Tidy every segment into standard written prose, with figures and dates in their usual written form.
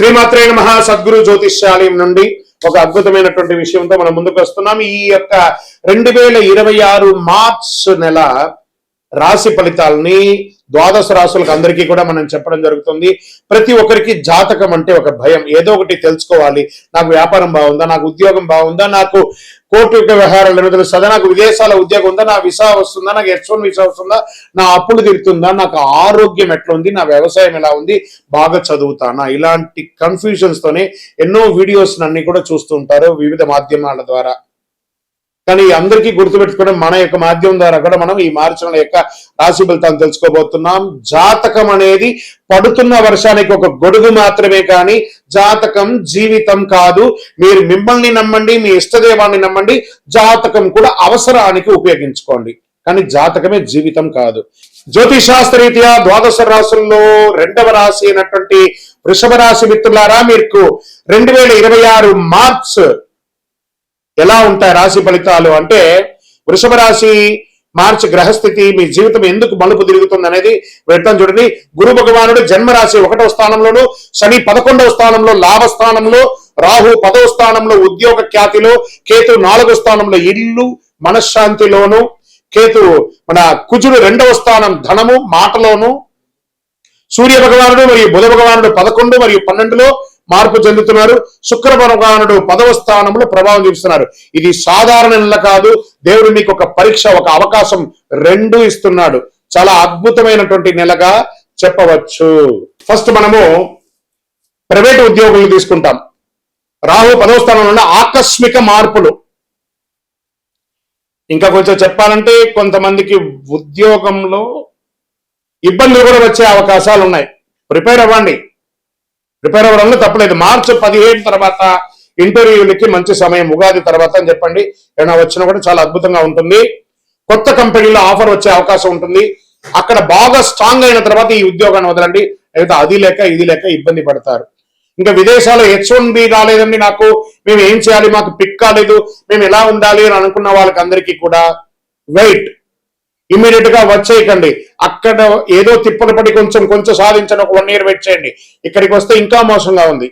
శ్రీమాత్రే నమః. సద్గురు జ్యోతిష్యాలయం నుండి ఒక అద్భుతమైనటువంటి విషయంతో మనం ముందుకు వస్తున్నాం. ఈ యొక్క 2026 మార్చ్ నెల రాశి ఫలితాలని ద్వాదశ రాశులకు అందరికీ కూడా మనం చెప్పడం జరుగుతుంది. ప్రతి ఒక్కరికి జాతకం అంటే ఒక భయం, ఏదో ఒకటి తెలుసుకోవాలి. నాకు వ్యాపారం బాగుందా, నాకు ఉద్యోగం బాగుందా, నాకు కోర్టు యొక్క వ్యవహారాలు తెలుస్తుందా, నాకు విదేశాల ఉద్యోగం ఉందా, నా వీసా వస్తుందా, నాకు H1 వీసా వస్తుందా, నా అప్పులు తీరుతుందా, నాకు ఆరోగ్యం ఎట్లా ఉంది, నా వ్యవసాయం ఎలా ఉంది, బాగా చదువుతానా, ఇలాంటి కన్ఫ్యూజన్స్ తోనే ఎన్నో వీడియోస్ అన్ని కూడా చూస్తుంటారు వివిధ మాధ్యమాల ద్వారా. కానీ అందరికీ గుర్తుపెట్టుకోవడం, మన యొక్క మాధ్యమం ద్వారా కూడా మనం ఈ మార్చి నెల యొక్క రాశి ఫలితాలను తెలుసుకోబోతున్నాం. జాతకం అనేది పడుతున్న వర్షానికి ఒక గొడుగు మాత్రమే, కానీ జాతకం జీవితం కాదు. మీరు మిమ్మల్ని నమ్మండి, మీ ఇష్టదేవాన్ని నమ్మండి, జాతకం కూడా అవసరానికి ఉపయోగించుకోండి, కానీ జాతకమే జీవితం కాదు. జ్యోతిశాస్త్రరీత్యా ద్వాదశ రాశుల్లో 2వ రాశి అయినటువంటి వృషభ రాశి మిత్రులారా, మీకు 2026 మార్చ్ ఎలా ఉంటాయి రాశి ఫలితాలు అంటే, వృషభ రాశి మార్చి గ్రహస్థితి మీ జీవితం ఎందుకు మలుపు తిరుగుతుంది అనేది వెళ్తాం చూడండి. గురు భగవానుడు జన్మరాశి 1వ స్థానంలోను, శని 11వ స్థానంలో లాభస్థానంలో, రాహు 10వ స్థానంలో ఉద్యోగ ఖ్యాతిలో, కేతు 4వ స్థానంలో ఇల్లు మనశ్శాంతిలోను, కేతు మన కుజుడు 2వ స్థానం ధనము మాటలోను, సూర్య భగవానుడు మరియు బుధ భగవానుడు 11 మరియు 12లో మార్పు చెందుతున్నారు. శుక్ర భగవానుడు 10వ స్థానంలో ప్రభావం చూపిస్తున్నారు. ఇది సాధారణ నెల కాదు, దేవుడు మీకు ఒక పరీక్ష, ఒక అవకాశం రెండు ఇస్తున్నాడు. చాలా అద్భుతమైనటువంటి నెలగా చెప్పవచ్చు. ఫస్ట్ మనము ప్రైవేట్ ఉద్యోగులు తీసుకుంటాం. రాహు 10వ స్థానంలో ఆకస్మిక మార్పులు. ఇంకా కొంచెం చెప్పాలంటే కొంతమందికి ఉద్యోగంలో ఇబ్బందులు కూడా వచ్చే అవకాశాలు ఉన్నాయి. ప్రిపేర్ అవ్వండి, ప్రిపేర్ అవ్వడంలో తప్పలేదు. మార్చి 15 తర్వాత ఇంటర్వ్యూలకి మంచి సమయం, ఉగాది తర్వాత అని చెప్పండి. ఏమైనా వచ్చినా కూడా చాలా అద్భుతంగా ఉంటుంది. కొత్త కంపెనీలో ఆఫర్ వచ్చే అవకాశం ఉంటుంది. అక్కడ బాగా స్ట్రాంగ్ అయిన తర్వాత ఈ ఉద్యోగాన్ని వదలండి, అయితే అది లేక ఇది లేక ఇబ్బంది పడతారు. ఇంకా విదేశాల్లో H1B రాలేదండి, నాకు మేము ఏం చేయాలి, మాకు పిక్ కాలేదు, మేము ఎలా ఉండాలి అని అనుకున్న వాళ్ళకి అందరికీ కూడా వెయిట్, ఇమీడియట్ గా వచ్చేయకండి. అక్కడ ఏదో తిప్పలు పడి కొంచెం సాధించండి, ఒక 1 year వెయిట్ చేయండి. ఇక్కడికి వస్తే ఇంకా మోసంగా ఉంది.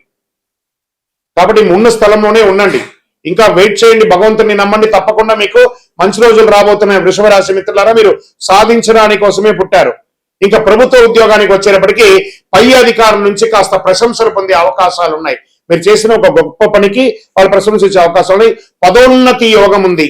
కాబట్టి ఉన్న స్థలంలోనే ఉండండి, ఇంకా వెయిట్ చేయండి, భగవంతుని నమ్మండి. తప్పకుండా మీకు మంచి రోజులు రాబోతున్నాయి. వృషభ రాశి మిత్రులారా, మీరు సాధించడానికి కోసమే పుట్టారు. ఇంకా ప్రభుత్వ ఉద్యోగానికి వచ్చేటప్పటికి పై అధికారుల నుంచి కాస్త ప్రశంసలు పొందే అవకాశాలు ఉన్నాయి. మీరు చేసిన ఒక గొప్ప పనికి వాళ్ళు ప్రశంసించే అవకాశాలు ఉన్నాయి. పదోన్నతి యోగం ఉంది.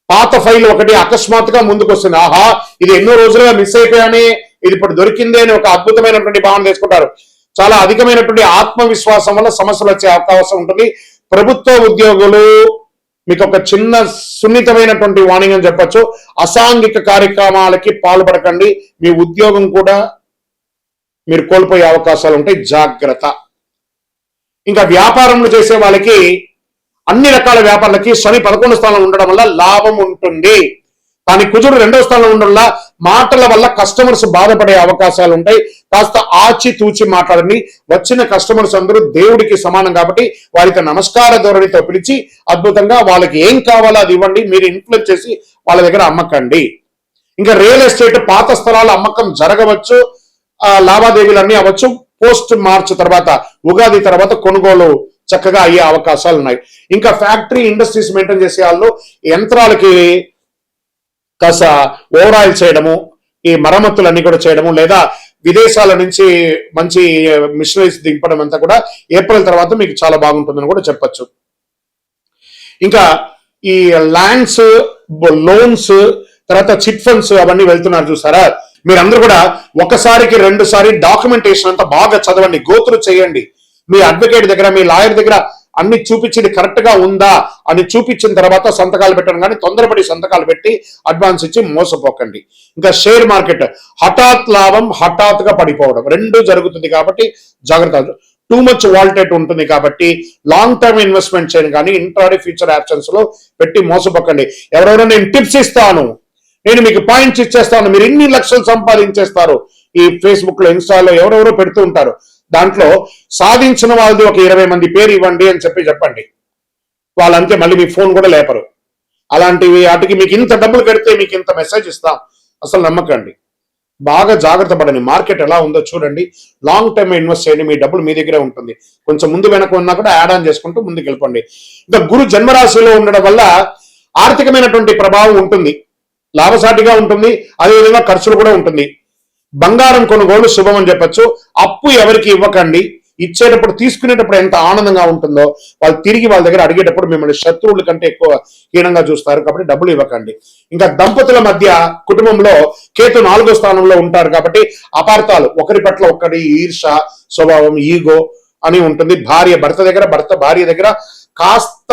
పాత ఫైల్ ఒకటి అకస్మాత్తుగా ముందుకు వస్తుంది. ఆహా, ఇది ఎన్నో రోజులుగా మిస్ అయిపోయానే, ఇది ఇప్పుడు దొరికిందే అని ఒక అద్భుతమైనటువంటి భావన తీసుకుంటారు. చాలా అధికమైనటువంటి ఆత్మవిశ్వాసం వల్ల సమస్యలు వచ్చే అవకాశం ఉంటుంది. ప్రభుత్వ ఉద్యోగులు మీకు ఒక చిన్న సున్నితమైనటువంటి వార్నింగ్ అని చెప్పొచ్చు. అసాంఘిక కార్యక్రమాలకి పాల్పడకండి, మీ ఉద్యోగం కూడా మీరు కోల్పోయే అవకాశాలు ఉంటాయి, జాగ్రత్త. ఇంకా వ్యాపారంలో చేసే వాళ్ళకి, అన్ని రకాల వ్యాపారాలకి శని 11వ స్థానంలో ఉండడం వల్ల లాభం ఉంటుంది. కానీ కుజుడు 2వ స్థానంలో ఉండడం వల్ల మాటల వల్ల కస్టమర్స్ బాధపడే అవకాశాలు ఉంటాయి. కాస్త ఆచితూచి మాట్లాడండి. వచ్చిన కస్టమర్స్ అందరూ దేవుడికి సమానం కాబట్టి వారికి నమస్కార ధోరణితో పిలిచి అద్భుతంగా వాళ్ళకి ఏం కావాలో అది ఇవ్వండి. మీరు ఇన్ఫ్లుయెన్స్ చేసి వాళ్ళ దగ్గర అమ్మకండి. ఇంకా రియల్ ఎస్టేట్ పాత స్థలాల అమ్మకం జరగవచ్చు, లావాదేవీలన్నీ అవ్వచ్చు. పోస్ట్ మార్చ్ తర్వాత, ఉగాది తర్వాత కొనుగోలు చక్కగా అయ్యే అవకాశాలు ఉన్నాయి. ఇంకా ఫ్యాక్టరీ ఇండస్ట్రీస్ మెయింటైన్ చేసే వాళ్ళు యంత్రాలకి కాస్త ఓవరాయిల్ చేయడము, ఈ మరమ్మతులన్నీ కూడా చేయడము, లేదా విదేశాల నుంచి మంచి మిషనరీస్ దింపడం అంతా కూడా ఏప్రిల్ తర్వాత మీకు చాలా బాగుంటుందని కూడా చెప్పచ్చు. ఇంకా ఈ ల్యాండ్స్, లోన్స్, తర్వాత చిట్ ఫండ్స్ అవన్నీ వెళ్తున్నారు చూసారా. మీరందరూ కూడా ఒకసారికి 2 సారి డాక్యుమెంటేషన్ అంతా బాగా చదవండి, గోత్రు చేయండి. మీ అడ్వకేట్ దగ్గర, మీ లాయర్ దగ్గర అన్ని చూపించింది కరెక్ట్ గా ఉందా అని చూపించిన తర్వాత సంతకాలు పెట్టడం, కానీ తొందరపడి సంతకాలు పెట్టి అడ్వాన్స్ ఇచ్చి మోసపోకండి. ఇంకా షేర్ మార్కెట్ హఠాత్ లాభం, హఠాత్తుగా పడిపోవడం రెండు జరుగుతుంది కాబట్టి జాగ్రత్త. టూ మచ్ వాల్టేట్ ఉంటుంది కాబట్టి లాంగ్ టర్మ్ ఇన్వెస్ట్మెంట్ చేయండి, కానీ ఇంట్రాడే ఫ్యూచర్ ఆప్షన్స్ లో పెట్టి మోసపోకండి. ఎవరెవరో నేను టిప్స్ ఇస్తాను, నేను మీకు పాయింట్స్ ఇచ్చేస్తాను, మీరు ఇన్ని లక్షలు సంపాదించేస్తారు, ఈ ఫేస్బుక్ లో ఇన్స్టాలో ఎవరెవరో పెడుతూ ఉంటారు. దాంట్లో సాధించిన వాళ్ళది ఒక 20 మంది పేరు ఇవ్వండి అని చెప్పండి. వాళ్ళంతే, మళ్ళీ మీ ఫోన్ కూడా లేపరు. అలాంటివి వాటికి మీకు ఇంత డబ్బులు కడితే మీకు ఇంత మెసేజ్ ఇస్తాం, అసలు నమ్మకండి. బాగా జాగ్రత్త పడండి. మార్కెట్ ఎలా ఉందో చూడండి. లాంగ్ టర్మ్ ఇన్వెస్ట్ చేయండి. మీ డబ్బులు మీ దగ్గరే ఉంటుంది. కొంచెం ముందు వెనక ఉన్నా కూడా యాడ్ ఆన్ చేసుకుంటూ ముందుకు వెళ్ళిపోండి. ఇంకా గురు జన్మరాశిలో ఉండడం వల్ల ఆర్థికమైనటువంటి ప్రభావం ఉంటుంది. లాభసాటిగా ఉంటుంది. అదేవిధంగా ఖర్చులు కూడా ఉంటుంది. బంగారం కొనుగోలు శుభం అని చెప్పొచ్చు. అప్పు ఎవరికి ఇవ్వకండి. ఇచ్చేటప్పుడు తీసుకునేటప్పుడు ఎంత ఆనందంగా ఉంటుందో వాళ్ళు తిరిగి వాళ్ళ దగ్గర అడిగేటప్పుడు మిమ్మల్ని శత్రువుల కంటే ఎక్కువ హీనంగా చూస్తారు. కాబట్టి డబ్బులు ఇవ్వకండి. ఇంకా దంపతుల మధ్య కుటుంబంలో కేతు 4వ స్థానంలో ఉంటారు కాబట్టి అపార్థాలు, ఒకరి పట్ల ఒకరి ఈర్ష స్వభావం, ఈగో అని ఉంటుంది. భర్త దగ్గర, భర్త భార్య దగ్గర కాస్త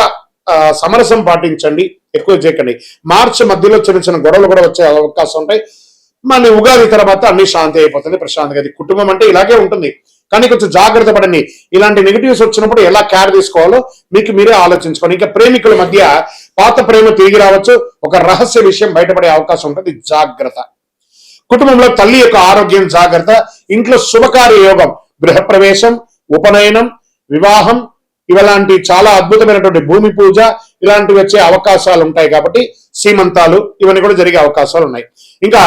సమరసం పాటించండి, ఎక్కువ చేయకండి. మార్చి మధ్యలో చిన్న చిన్న గొడవలు కూడా వచ్చే అవకాశం ఉంటాయి. మళ్ళీ ఉగాది తర్వాత అన్ని శాంతి అయిపోతుంది, ప్రశాంతంగా. కుటుంబం అంటే ఇలాగే ఉంటుంది. కానీ కొంచెం జాగ్రత్త పడండి. ఇలాంటి నెగిటివ్స్ వచ్చినప్పుడు ఎలా కేర్ తీసుకోవాలో మీకు మీరే ఆలోచించుకోండి. ఇంకా ప్రేమికుల మధ్య పాత ప్రేమ తిరిగి రావచ్చు. ఒక రహస్య విషయం బయటపడే అవకాశం ఉంటుంది, జాగ్రత్త. కుటుంబంలో తల్లి యొక్క ఆరోగ్యం జాగ్రత్త. ఇంట్లో శుభకార్య యోగం, గృహప్రవేశం, ఉపనయనం, వివాహం, ఇలాంటి చాలా అద్భుతమైనటువంటి భూమి పూజ ఇలాంటివి వచ్చే అవకాశాలు ఉంటాయి. కాబట్టి సీమంతాలు ఇవన్నీ కూడా జరిగే అవకాశాలు ఉన్నాయి. ఇంకా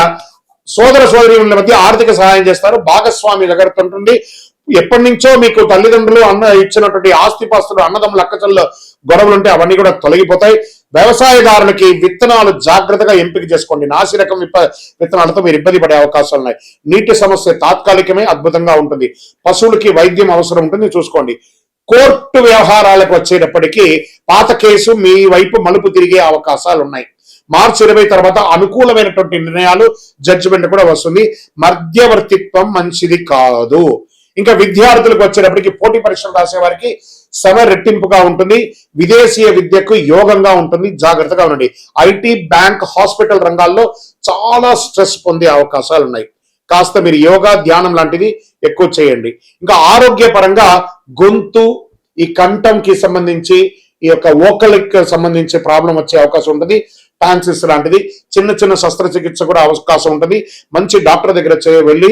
సోదర సోదరీల మధ్య ఆర్థిక సహాయం చేస్తారు. భాగస్వామి జాగ్రత్త ఉంటుంది. ఎప్పటి నుంచో మీకు తల్లిదండ్రులు ఇచ్చినటువంటి ఆస్తిపాస్తులు, అన్నదమ్ములు, అక్కచెల్లో గొడవలు ఉంటే అవన్నీ కూడా తొలగిపోతాయి. వ్యవసాయదారులకి విత్తనాలు జాగ్రత్తగా ఎంపిక చేసుకోండి. నాసి రకం విత్తనాలతో మీరు ఇబ్బంది పడే అవకాశాలు ఉన్నాయి. నీటి సమస్య తాత్కాలికమే, అద్భుతంగా ఉంటుంది. పశువులకి వైద్యం అవసరం ఉంటుంది, చూసుకోండి. కోర్టు వ్యవహారాలకు వచ్చేటప్పటికీ పాత కేసు మీ వైపు మలుపు తిరిగే అవకాశాలు ఉన్నాయి. మార్చి 20 తర్వాత అనుకూలమైనటువంటి నిర్ణయాలు, జడ్జిమెంట్ కూడా వస్తుంది. మధ్యవర్తిత్వం మంచిది కాదు. ఇంకా విద్యార్థులకు వచ్చేటప్పటికి పోటీ పరీక్షలు రాసే వారికి శ్రమ రెట్టింపుగా ఉంటుంది. విదేశీయ విద్యకు యోగంగా ఉంటుంది, జాగ్రత్తగా ఉండండి. ఐటీ, బ్యాంక్, హాస్పిటల్ రంగాల్లో చాలా స్ట్రెస్ పొందే అవకాశాలు ఉన్నాయి. కాస్త మీరు యోగా, ధ్యానం లాంటిది ఎక్కువ చేయండి. ఇంకా ఆరోగ్యపరంగా గొంతు, ఈ కంఠంకి సంబంధించి, ఈ యొక్క వోకల్కి సంబంధించి ప్రాబ్లం వచ్చే అవకాశం ఉంటుంది. టాన్సిస్ లాంటిది చిన్న చిన్న శస్త్రచికిత్స కూడా అవకాశం ఉంటుంది. మంచి డాక్టర్ దగ్గర వెళ్ళి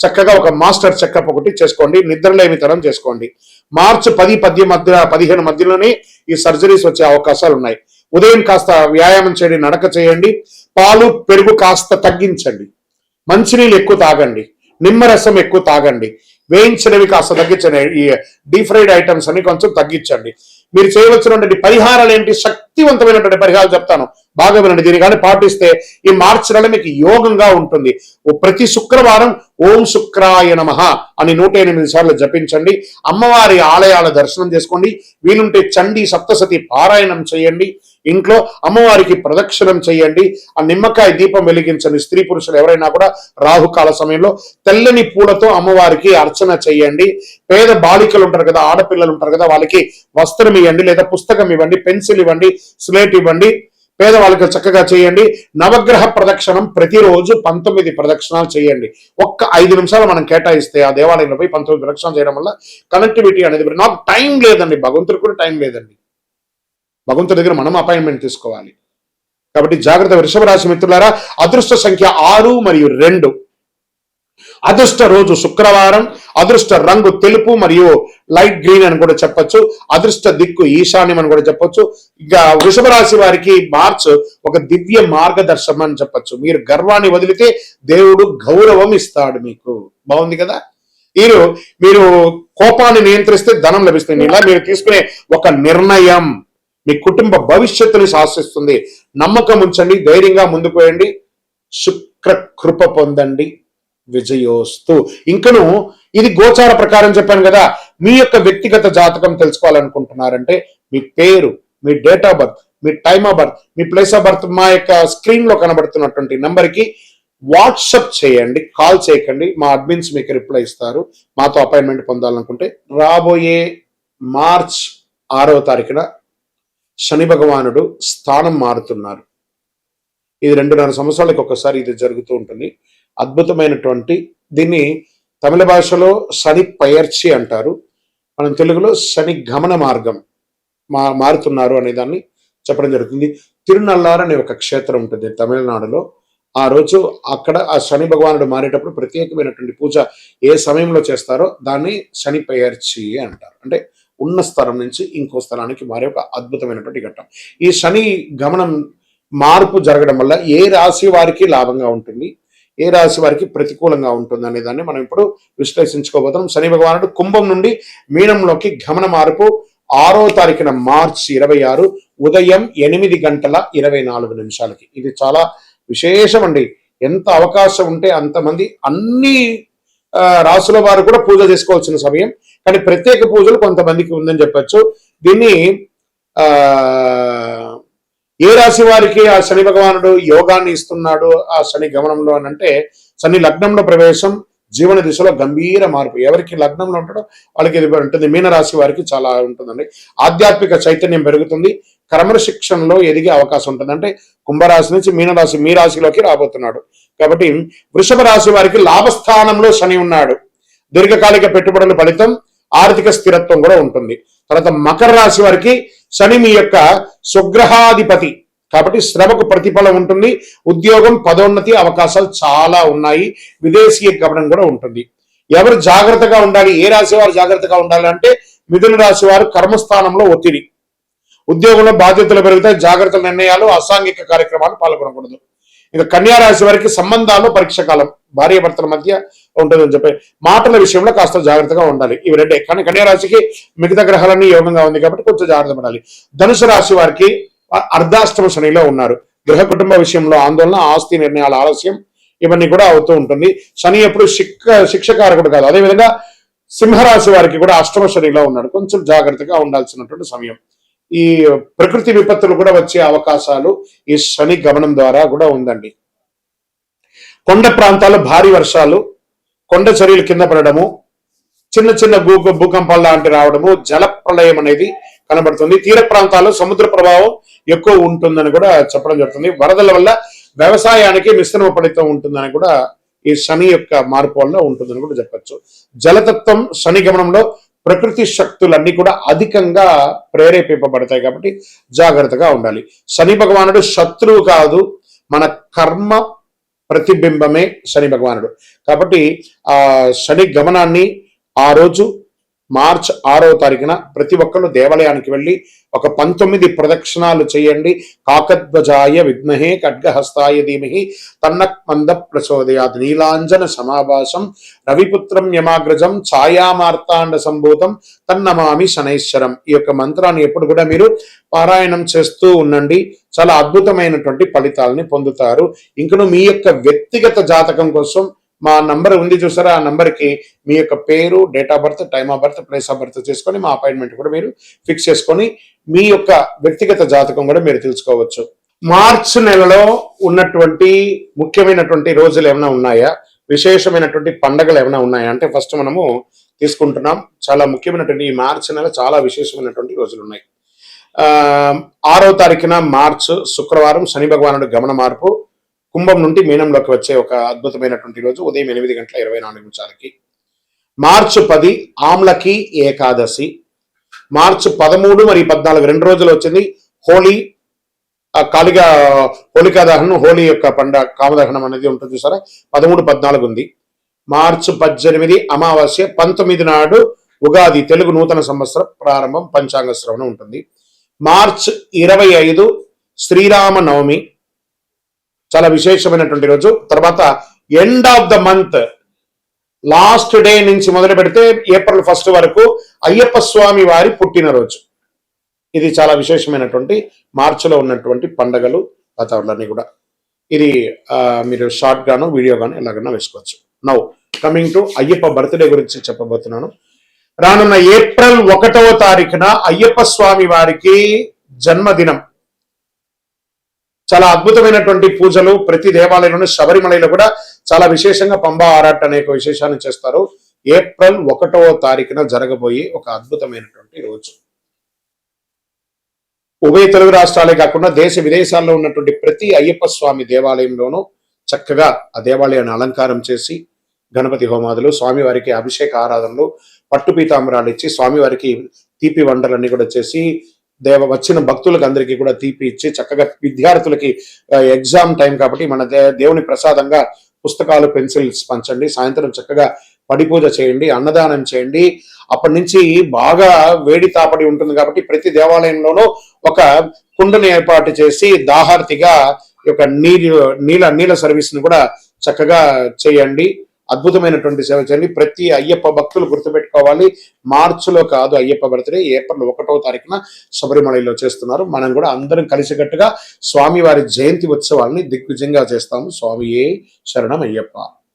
చక్కగా ఒక మాస్టర్ చెకప్ ఒకటి చేసుకోండి. నిద్రలేమితనం చేసుకోండి. మార్చి 10-15 మధ్యలోనే ఈ సర్జరీస్ వచ్చే అవకాశాలు ఉన్నాయి. ఉదయం కాస్త వ్యాయామం చేయండి, నడక చేయండి. పాలు, పెరుగు కాస్త తగ్గించండి. మంచినీళ్ళు ఎక్కువ తాగండి. నిమ్మరసం ఎక్కువ తాగండి. వేయించినవి కాస్త తగ్గించండి. ఈ డీప్ ఫ్రైడ్ ఐటమ్స్ అని కొంచెం తగ్గించండి. మీరు చేయవలసినటువంటి పరిహారాలు ఏంటి? శక్తివంతమైనటువంటి పరిహారాలు చెప్తాను, బాగా వినండి. దీన్ని కానీ పాటిస్తే ఈ మార్చి నెల మీకు యోగంగా ఉంటుంది. ప్రతి శుక్రవారం ఓం శుక్రాయ నమః అని 108 సార్లు జపించండి. అమ్మవారి ఆలయాల దర్శనం చేసుకోండి. వీలుంటే చండీ సప్తసతి పారాయణం చేయండి. ఇంట్లో అమ్మవారికి ప్రదక్షిణం చేయండి. ఆ నిమ్మకాయ దీపం వెలిగించండి. స్త్రీ పురుషులు ఎవరైనా కూడా రాహుకాల సమయంలో తెల్లని పూలతో అమ్మవారికి అర్చన చేయండి. పేద బాలికలు ఉంటారు కదా, ఆడపిల్లలు ఉంటారు కదా, వాళ్ళకి వస్త్రం ఇవ్వండి, లేదా పుస్తకం ఇవ్వండి, పెన్సిల్ ఇవ్వండి, స్లేట్ ఇవ్వండి. పేదవాళ్ళకి చక్కగా చేయండి. నవగ్రహ ప్రదక్షిణం ప్రతిరోజు 19 ప్రదక్షిణాలు చేయండి. ఒక్క 5 నిమిషాలు మనం కేటాయిస్తే ఆ దేవాలయంలో పోయి 19 ప్రదక్షిణాలు చేయడం వల్ల కనెక్టివిటీ అనేది, నాకు టైం లేదండి, భగవంతుడికి కూడా టైం లేదండి. భగవంతుడి దగ్గర మనం అపాయింట్మెంట్ తీసుకోవాలి. కాబట్టి జాగ్రత్త. వృషభ రాశి మిత్రులారా, అదృష్ట సంఖ్య 6 మరియు 2. అదృష్ట రోజు శుక్రవారం. అదృష్ట రంగు తెలుపు మరియు లైట్ గ్రీన్ అని కూడా చెప్పొచ్చు. అదృష్ట దిక్కు ఈశాన్యం అని కూడా చెప్పొచ్చు. ఇక వృషభ రాశి వారికి మార్చ్ ఒక దివ్య మార్గదర్శనం అని చెప్పొచ్చు. మీరు గర్వాన్ని వదిలితే దేవుడు గౌరవం ఇస్తాడు మీకు. బాగుంది కదా. మీరు కోపాన్ని నియంత్రిస్తే ధనం లభిస్తుంది. ఇలా మీరు తీసుకునే ఒక నిర్ణయం మీ కుటుంబ భవిష్యత్తుని శాసిస్తుంది. నమ్మకం ఉంచండి, ధైర్యంగా ముందుకు పోయండి. శుక్ర కృప పొందండి. విజయోస్తు. ఇంకను ఇది గోచార ప్రకారం చెప్పాను కదా. మీ యొక్క వ్యక్తిగత జాతకం తెలుసుకోవాలనుకుంటున్నారంటే మీ పేరు, మీ డేట్ ఆఫ్ బర్త్, మీ టైమ్ ఆఫ్ బర్త్, మీ ప్లేస్ ఆఫ్ బర్త్ మా యొక్క స్క్రీన్ లో కనబడుతున్నటువంటి నంబర్కి వాట్సప్ చేయండి, కాల్ చేయకండి. మా అడ్మిన్స్ మీకు రిప్లై ఇస్తారు. మాతో అపాయింట్మెంట్ పొందాలనుకుంటే రాబోయే మార్చ్ 6వ తారీఖున శని భగవానుడు స్థానం మారుతున్నారు. ఇది 2.5 సంవత్సరాలకు ఒకసారి ఇది జరుగుతూ ఉంటుంది. అద్భుతమైనటువంటి, దీన్ని తమిళ భాషలో శని పయర్చి అంటారు. మనం తెలుగులో శని గమన మార్గం మారుతున్నారు అనే దాన్ని చెప్పడం జరుగుతుంది. తిరునల్లార్ అనే ఒక క్షేత్రం ఉంటుంది తమిళనాడులో. ఆ రోజు అక్కడ ఆ శని భగవానుడు మారేటప్పుడు ప్రత్యేకమైనటువంటి పూజ ఏ సమయంలో చేస్తారో దాన్ని శని పయర్చి అంటారు. అంటే ఉన్న స్థలం నుంచి ఇంకో స్థలానికి మారే ఒక అద్భుతమైనటువంటి ఘట్టం. ఈ శని గమనం మార్పు జరగడం వల్ల ఏ రాశి వారికి లాభంగా ఉంటుంది, ఏ రాశి వారికి ప్రతికూలంగా ఉంటుంది అనే దాన్ని మనం ఇప్పుడు విశ్లేషించుకోబోతున్నాం. శని భగవానుడు కుంభం నుండి మీనంలోకి గమన మార్పు 6వ తారీఖున మార్చి 26 ఉదయం 8:24 ఇది చాలా విశేషం అండి. ఎంత అవకాశం ఉంటే అంతమంది అన్ని రాసుల వారు కూడా పూజ చేసుకోవాల్సిన సమయం, కానీ ప్రత్యేక పూజలు కొంతమందికి ఉందని చెప్పచ్చు. దీన్ని ఏ రాశి వారికి ఆ శని భగవానుడు యోగాన్ని ఇస్తున్నాడు ఆ శని గమనంలో అని అంటే, శని లగ్నంలో ప్రవేశం జీవన దిశలో గంభీర మార్పు. ఎవరికి లగ్నంలో ఉంటాడో వాళ్ళకి ఇది ఉంటుంది. మీనరాశి వారికి చాలా ఉంటుందండి. ఆధ్యాత్మిక చైతన్యం పెరుగుతుంది. క్రమశిక్షణలో ఎదిగే అవకాశం ఉంటుంది. అంటే కుంభరాశి నుంచి మీనరాశి మీ రాశిలోకి రాబోతున్నాడు కాబట్టి వృషభ రాశి వారికి లాభస్థానంలో శని ఉన్నాడు. దీర్ఘకాలిక పెట్టుబడుల ఫలితం, ఆర్థిక స్థిరత్వం కూడా ఉంటుంది. తర్వాత మకర రాశి వారికి శని మీ యొక్క స్వగ్రహాధిపతి కాబట్టి శ్రమకు ప్రతిఫలం ఉంటుంది. ఉద్యోగం, పదోన్నతి అవకాశాలు చాలా ఉన్నాయి. విదేశీయ గమనం కూడా ఉంటుంది. ఎవరు జాగ్రత్తగా ఉండాలి, ఏ రాశి వారు జాగ్రత్తగా ఉండాలి అంటే మిథున రాశి వారు కర్మస్థానంలో ఒత్తిడి, ఉద్యోగంలో బాధ్యతలు పెరుగుతాయి, జాగ్రత్త నిర్ణయాలు, అసాంఘిక కార్యక్రమాలు పాల్గొనకూడదు. ఇక కన్యా రాశి వారికి సంబంధాలు పరీక్ష కాలం, భార్య భర్తల మధ్య ఉంటుందని చెప్పి మాటల విషయంలో కాస్త జాగ్రత్తగా ఉండాలి. ఇవి రెండే. కానీ కన్యా రాశికి మిగతా గ్రహాలన్నీ యోగంగా ఉంది కాబట్టి కొంచెం జాగ్రత్త పడాలి. ధనుసు రాశి వారికి అర్ధాష్టమ శనిలో ఉన్నారు. గృహ కుటుంబ విషయంలో ఆందోళన, ఆస్తి నిర్ణయాల ఆలస్యం ఇవన్నీ కూడా అవుతూ ఉంటుంది. శని ఎప్పుడు శిక్షకారకుడు కాదు. అదేవిధంగా సింహరాశి వారికి కూడా అష్టమ శనిలో ఉన్నాడు. కొంచెం జాగ్రత్తగా ఉండాల్సినటువంటి సమయం. ఈ ప్రకృతి విపత్తులు కూడా వచ్చే అవకాశాలు ఈ శని గమనం ద్వారా కూడా ఉందండి. కొండ ప్రాంతాల్లో భారీ వర్షాలు, కొండ చర్యలు కింద పడడము, చిన్న చిన్న భూకంపాలు లాంటి రావడము, జల ప్రళయం అనేది కనబడుతుంది. తీర ప్రాంతాల్లో సముద్ర ప్రభావం ఎక్కువ ఉంటుందని కూడా చెప్పడం జరుగుతుంది. వరదల వల్ల వ్యవసాయానికి మిశ్రమ ఫలితం ఉంటుందని కూడా ఈ శని యొక్క మార్పు వల్ల ఉంటుందని కూడా చెప్పచ్చు. జలతత్వం శని గమనంలో ప్రకృతి శక్తులన్నీ కూడా అధికంగా ప్రేరేపింపబడతాయి కాబట్టి జాగ్రత్తగా ఉండాలి. శని భగవానుడు శత్రువు కాదు, మన కర్మ ప్రతిబింబమే శని భగవానుడు. కాబట్టి ఆ శని గమనాన్ని ఆ రోజు మార్చ్ 6వ తారీఖున ప్రతి ఒక్కళ్ళు దేవాలయానికి వెళ్ళి ఒక 19 ప్రదక్షిణాలు చేయండి. కాకధ్వజాయ విద్మహే ఖడ్గహస్తాయ ధీమహి తన్నః ప్రచోదయాత్ నీలాంజన సమాభాసం రవిపుత్రం యమాగ్రజం ఛాయామార్తాండ సంభూతం తన్నమామి శనైశ్వరం. ఈ యొక్క మంత్రాన్ని ఎప్పుడు కూడా మీరు పారాయణం చేస్తూ ఉండండి. చాలా అద్భుతమైనటువంటి ఫలితాలని పొందుతారు. ఇంకను మీ యొక్క వ్యక్తిగత జాతకం కోసం మా నంబర్ ఉంది చూసారా, ఆ నంబర్కి మీ యొక్క పేరు, date of birth, time of birth, place of birth చేసుకొని మా అపాయింట్మెంట్ కూడా మీరు ఫిక్స్ చేసుకొని మీ యొక్క వ్యక్తిగత జాతకం కూడా మీరు తెలుసుకోవచ్చు. మార్చ్ నెలలో ఉన్నటువంటి ముఖ్యమైనటువంటి రోజులు ఏమైనా ఉన్నాయా, విశేషమైనటువంటి పండగలు ఏమైనా ఉన్నాయా అంటే ఫస్ట్ మనము తీసుకుంటున్నాం. చాలా ముఖ్యమైనటువంటి ఈ మార్చ్ నెల చాలా విశేషమైనటువంటి రోజులు ఉన్నాయి. 6వ తారీఖున మార్చ్ శుక్రవారం శని భగవానుడు గమన మార్పు కుంభం నుండి మీనంలోకి వచ్చే ఒక అద్భుతమైనటువంటి రోజు ఉదయం 8:24 మార్చి 10 ఆమ్లకి ఏకాదశి. మార్చి 13 మరియు 14 2 రోజులు వచ్చింది హోలీ, హోలికా దహనం, హోలీ యొక్క పండుగ కామదహనం అనేది ఉంటుంది చూసారా, 13, 14 ఉంది. మార్చి 18 అమావాస్య, 19 నాడు ఉగాది, తెలుగు నూతన సంవత్సర ప్రారంభం, పంచాంగ శ్రవణం ఉంటుంది. మార్చి 25 శ్రీరామ నవమి, చాలా విశేషమైనటువంటి రోజు. తర్వాత end of the month last day నుంచి మొదలు పెడితే ఏప్రిల్ 1 వరకు అయ్యప్ప స్వామి వారి పుట్టినరోజు. ఇది చాలా విశేషమైనటువంటి మార్చిలో ఉన్నటువంటి పండగలు వాతావరణాన్ని కూడా ఇది మీరు షార్ట్ గాను వీడియో గాను ఎలాగైనా వేసుకోవచ్చు. Now coming to Ayyappa birthday గురించి చెప్పబోతున్నాను. రానున్న ఏప్రిల్ 1వ తారీఖున అయ్యప్ప స్వామి వారికి జన్మదినం. చాలా అద్భుతమైనటువంటి పూజలు ప్రతి దేవాలయంలోనూ, శబరిమలలో కూడా చాలా విశేషంగా పంబా ఆరాట్ అనే ఒక విశేషాన్ని చేస్తారు. ఏప్రిల్ 1వ తారీఖున జరగబోయే ఒక అద్భుతమైనటువంటి రోజు. ఉభయ తెలుగు రాష్ట్రాలే కాకుండా దేశ విదేశాల్లో ఉన్నటువంటి ప్రతి అయ్యప్ప స్వామి దేవాలయంలోనూ చక్కగా ఆ దేవాలయాన్ని అలంకారం చేసి గణపతి హోమాదులు, స్వామివారికి అభిషేక ఆరాధనలు, పట్టు పీతాంబరాలు ఇచ్చి స్వామివారికి తీపి వంటలన్నీ కూడా చేసి వచ్చిన భక్తులకు అందరికీ కూడా తీపి ఇచ్చి చక్కగా విద్యార్థులకి ఎగ్జామ్ టైం కాబట్టి మన దేవుని ప్రసాదంగా పుస్తకాలు, పెన్సిల్స్ పంచండి. సాయంత్రం చక్కగా పడి పూజ చేయండి, అన్నదానం చేయండి. అప్పటి నుంచి బాగా వేడి తాపడి ఉంటుంది కాబట్టి ప్రతి దేవాలయంలోనూ ఒక కుండను ఏర్పాటు చేసి దాహార్తిగా ఈ యొక్క నీళ్ళ సర్వీస్ ని కూడా చక్కగా చేయండి. అద్భుతమైనటువంటి సేవ చేయండి. ప్రతి అయ్యప్ప భక్తులు గుర్తుపెట్టుకోవాలి, మార్చిలో కాదు అయ్యప్ప బర్త్డే, ఏప్రిల్ 1వ తారీఖున శబరిమలలో చేస్తున్నారు. మనం కూడా అందరం కలిసికట్టుగా స్వామివారి జయంతి ఉత్సవాల్ని దిగ్విజయంగా చేస్తాము. స్వామియే శరణం అయ్యప్ప.